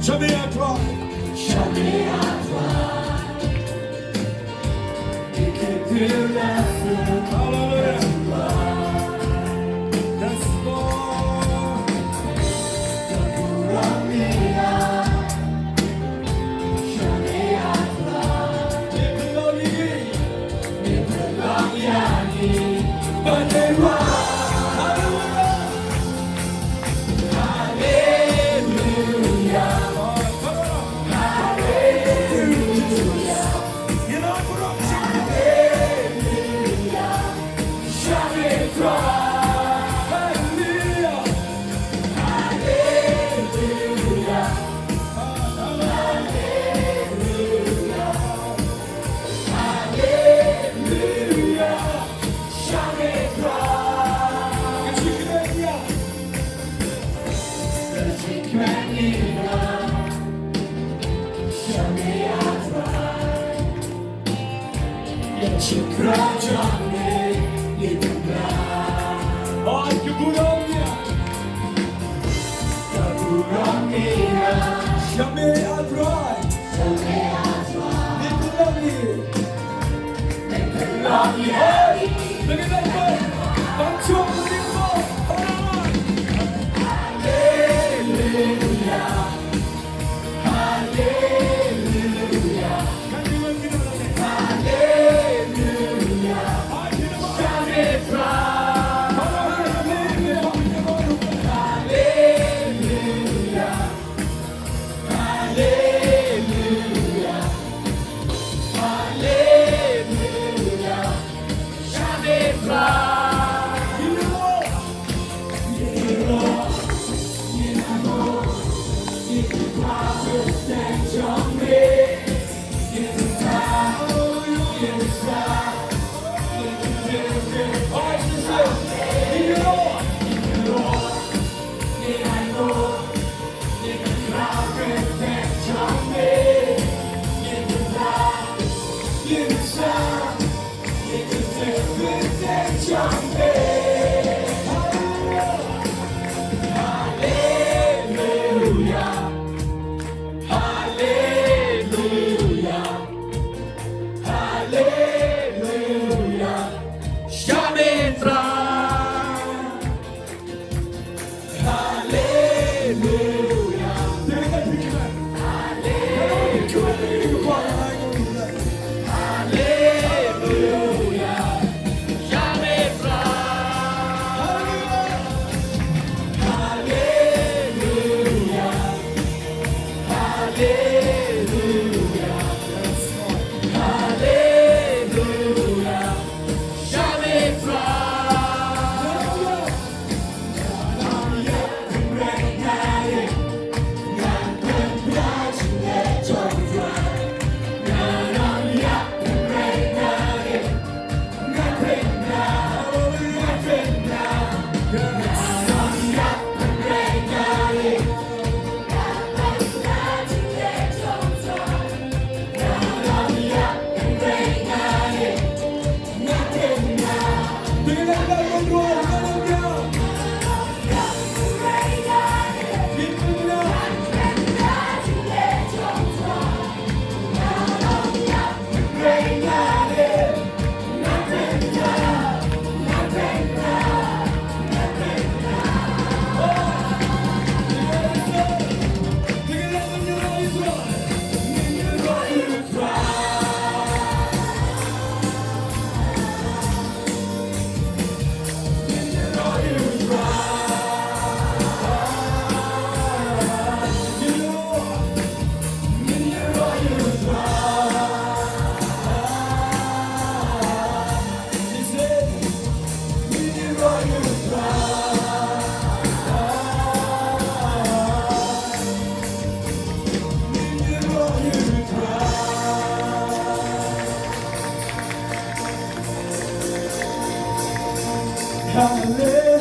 Show me a drop. Show me a drop. You can do nothing. Hallelujah. Yes, Lord. Show me a drop. You belong here. You belong here. But they want. 시끄러졌네 이른가 그 부럽냐 그 부럽냐 Show me a drive Show me a drive Little lovely Look at that boy 멈춰 우린 뭐 할렐루야 할렐루야 간증을 기도하네 할렐루야 할렐루야